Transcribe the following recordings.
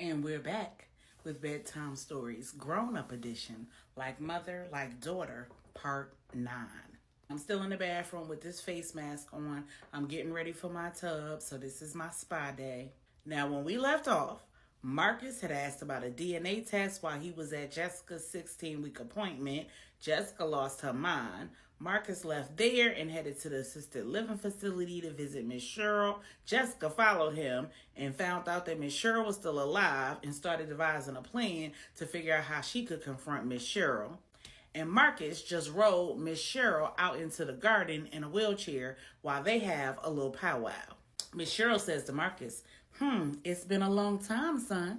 And we're back with Bedtime Stories, Grown-Up Edition, Like Mother, Like Daughter, Part 9. I'm still in the bathroom with this face mask on. I'm getting ready for my tub, so this is my spa day. Now, when we left off, Marcus had asked about a DNA test while he was at Jessica's 16-week appointment. Jessica lost her mind. Marcus left there and headed to the assisted living facility to visit Miss Cheryl. Jessica followed him and found out that Miss Cheryl was still alive and started devising a plan to figure out how she could confront Miss Cheryl. And Marcus just rolled Miss Cheryl out into the garden in a wheelchair while they have a little powwow. Miss Cheryl says to Marcus, it's been a long time, son.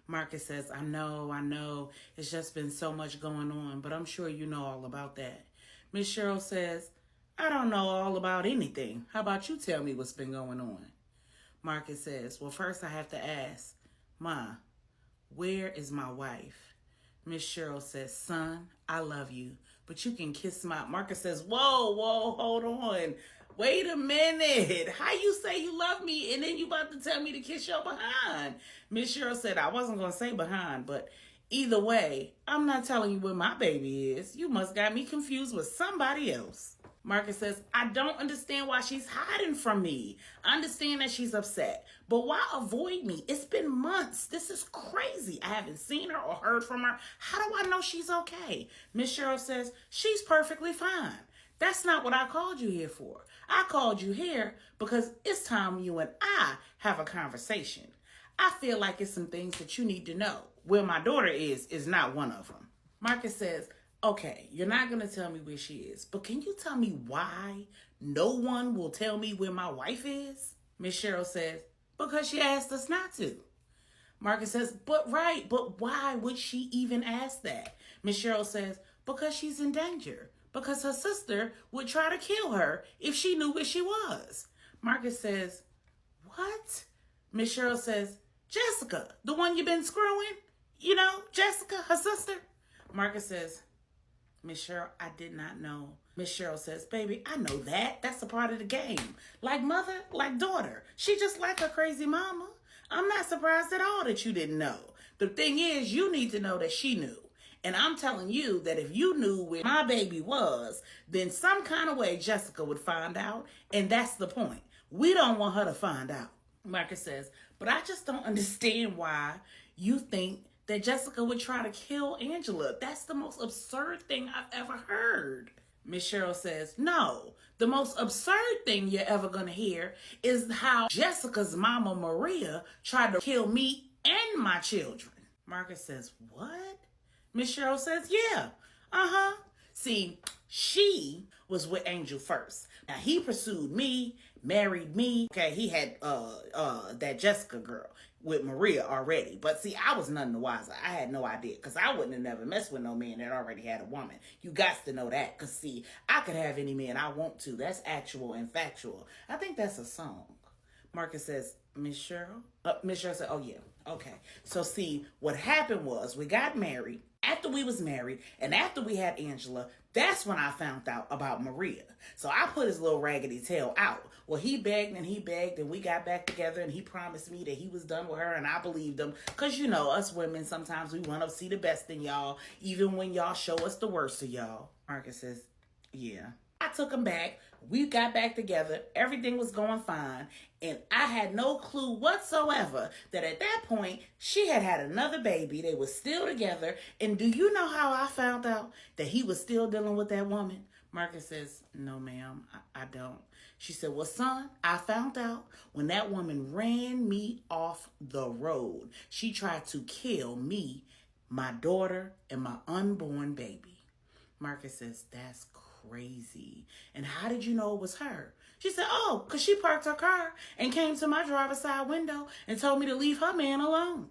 Marcus says, I know. It's just been so much going on, but I'm sure you know all about that. Miss Cheryl says, I don't know all about anything. How about you tell me what's been going on? Marcus says, well, first I have to ask, Ma, where is my wife? Miss Cheryl says, son, I love you, but you can kiss my... Marcus says, whoa, hold on. Wait a minute. How you say you love me and then you about to tell me to kiss your behind? Miss Cheryl said, I wasn't going to say behind, but either way, I'm not telling you where my baby is. You must got me confused with somebody else. Marcus says, I don't understand why she's hiding from me. I understand that she's upset, but why avoid me? It's been months. This is crazy. I haven't seen her or heard from her. How do I know she's okay? Miss Cheryl says, she's perfectly fine. That's not what I called you here for. I called you here because it's time you and I have a conversation. I feel like it's some things that you need to know. Where my daughter is not one of them. Marcus says, okay, you're not going to tell me where she is, but can you tell me why no one will tell me where my wife is? Miss Cheryl says, because she asked us not to. Marcus says, but why would she even ask that? Miss Cheryl says, because she's in danger. Because her sister would try to kill her if she knew where she was. Marcus says, what? Miss Cheryl says, Jessica, the one you've been screwing? You know, Jessica, her sister? Marcus says, Miss Cheryl, I did not know. Miss Cheryl says, baby, I know that. That's a part of the game. Like mother, like daughter. She just like her crazy mama. I'm not surprised at all that you didn't know. The thing is, you need to know that she knew. And I'm telling you that if you knew where my baby was, then some kind of way Jessica would find out. And that's the point. We don't want her to find out. Marcus says, but I just don't understand why you think that Jessica would try to kill Angela. That's the most absurd thing I've ever heard. Miss Cheryl says, no, the most absurd thing you're ever going to hear is how Jessica's mama, Maria, tried to kill me and my children. Marcus says, what? Miss Cheryl says, yeah, See, she was with Angel first. Now, he pursued me, married me. Okay, he had that Jessica girl with Maria already. But see, I was none the wiser. I had no idea because I wouldn't have never messed with no man that already had a woman. You got to know that because, see, I could have any man I want to. That's actual and factual. I think that's a song. Marcus says, Miss Cheryl? Miss Cheryl said, oh, yeah. Okay. So, see, what happened was we got married. After we was married and after we had Angela, that's when I found out about Maria. So I put his little raggedy tail out. Well, he begged and we got back together and he promised me that he was done with her and I believed him. Because, you know, us women, sometimes we want to see the best in y'all, even when y'all show us the worst of y'all. Marcus says, yeah. I took him back. We got back together. Everything was going fine. And I had no clue whatsoever that at that point, she had had another baby. They were still together. And do you know how I found out that he was still dealing with that woman? Marcus says, no, ma'am, I don't. She said, well, son, I found out when that woman ran me off the road. She tried to kill me, my daughter, and my unborn baby. Marcus says, that's crazy. And how did you know it was her? She said, oh, because she parked her car and came to my driver's side window and told me to leave her man alone.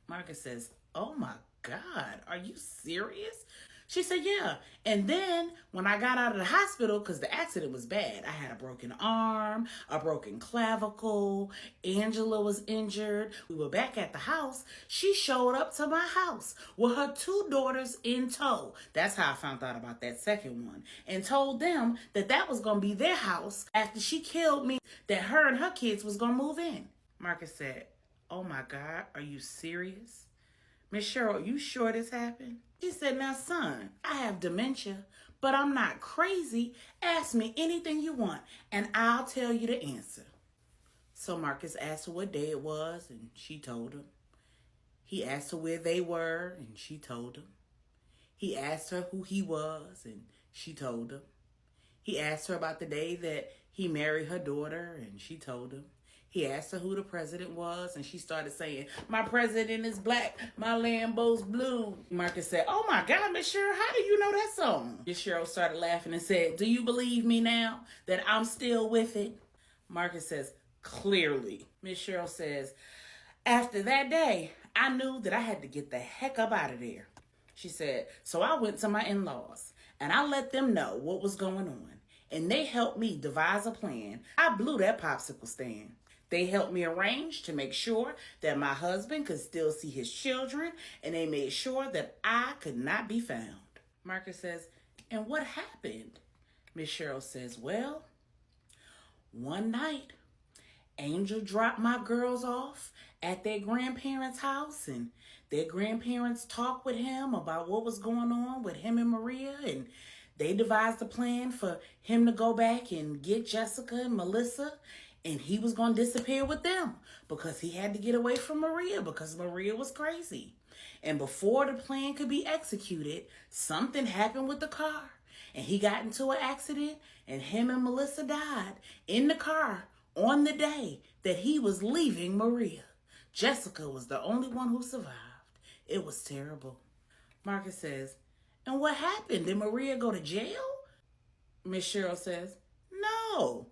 Marcus says, oh my God, are you serious? She said, yeah. And then when I got out of the hospital, because the accident was bad, I had a broken arm, a broken clavicle. Angela was injured. We were back at the house. She showed up to my house with her 2 daughters in tow. That's how I found out about that second one. And told them that that was going to be their house after she killed me, that her and her kids was going to move in. Marcus said, "Oh my God, are you serious? Miss Cheryl, you sure this happened?" She said, "Now, son, I have dementia, but I'm not crazy. Ask me anything you want, and I'll tell you the answer." So Marcus asked her what day it was, and she told him. He asked her where they were, and she told him. He asked her who he was, and she told him. He asked her about the day that he married her daughter, and she told him. He asked her who the president was, and she started saying, "My president is black, my Lambo's blue." Marcus said, "Oh my God, Miss Cheryl, how do you know that song?" Miss Cheryl started laughing and said, "Do you believe me now that I'm still with it?" Marcus says, "Clearly." Miss Cheryl says, "After that day, I knew that I had to get the heck up out of there." She said, "So I went to my in-laws and I let them know what was going on. And they helped me devise a plan. I blew that popsicle stand. They helped me arrange to make sure that my husband could still see his children, and they made sure that I could not be found." Marcus says, "And what happened?" Miss Cheryl says, "Well, one night, Angel dropped my girls off at their grandparents' house, and their grandparents talked with him about what was going on with him and Maria, and they devised a plan for him to go back and get Jessica and Melissa, and he was going to disappear with them because he had to get away from Maria because Maria was crazy. And before the plan could be executed, something happened with the car, and he got into an accident, and him and Melissa died in the car on the day that he was leaving Maria. Jessica was the only one who survived. It was terrible." Marcus says, "And what happened? Did Maria go to jail?" Miss Cheryl says, "No.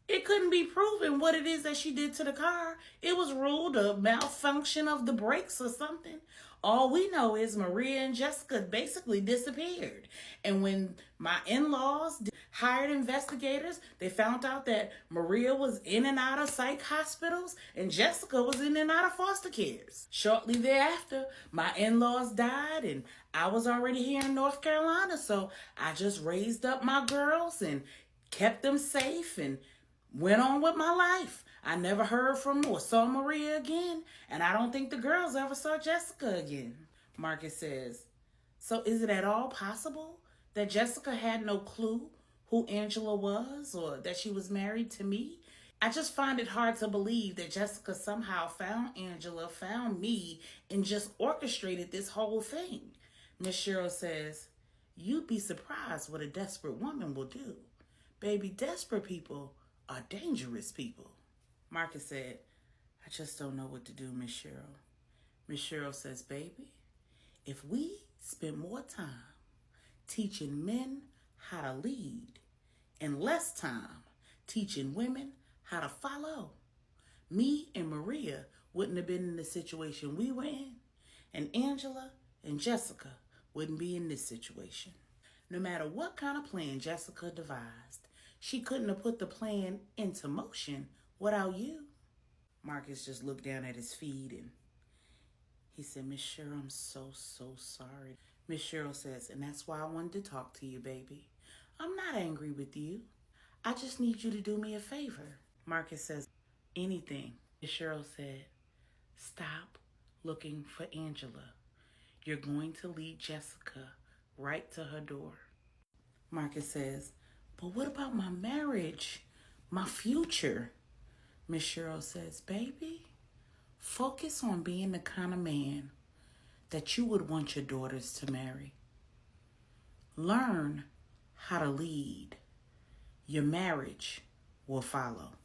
It couldn't be proven what it is that she did to the car. It was ruled a malfunction of the brakes or something. All we know is Maria and Jessica basically disappeared. And when my in-laws hired investigators, they found out that Maria was in and out of psych hospitals and Jessica was in and out of foster cares. Shortly thereafter, my in-laws died and I was already here in North Carolina, so I just raised up my girls and kept them safe and went on with my life. I never heard from or saw Maria again, and I don't think the girls ever saw Jessica again." Marcus says, "So is it at all possible that Jessica had no clue who Angela was or that she was married to me? I just find it hard to believe that Jessica somehow found Angela, found me, and just orchestrated this whole thing." Miss Cheryl says, "You'd be surprised what a desperate woman will do. Baby, desperate people are dangerous people." Marcus said, "I just don't know what to do, Miss Cheryl." Miss Cheryl says, "Baby, if we spend more time teaching men how to lead and less time teaching women how to follow, me and Maria wouldn't have been in the situation we were in, and Angela and Jessica wouldn't be in this situation. No matter what kind of plan Jessica devised, she couldn't have put the plan into motion without you." Marcus just looked down at his feet and he said, "Miss Cheryl, I'm so sorry." Miss Cheryl says, "And that's why I wanted to talk to you, baby. I'm not angry with you. I just need you to do me a favor." Marcus says, "Anything." Miss Cheryl said, "Stop looking for Angela. You're going to lead Jessica right to her door." Marcus says, "But what about my marriage, my future?" Miss Cheryl says, "Baby, focus on being the kind of man that you would want your daughters to marry. Learn how to lead. Your marriage will follow."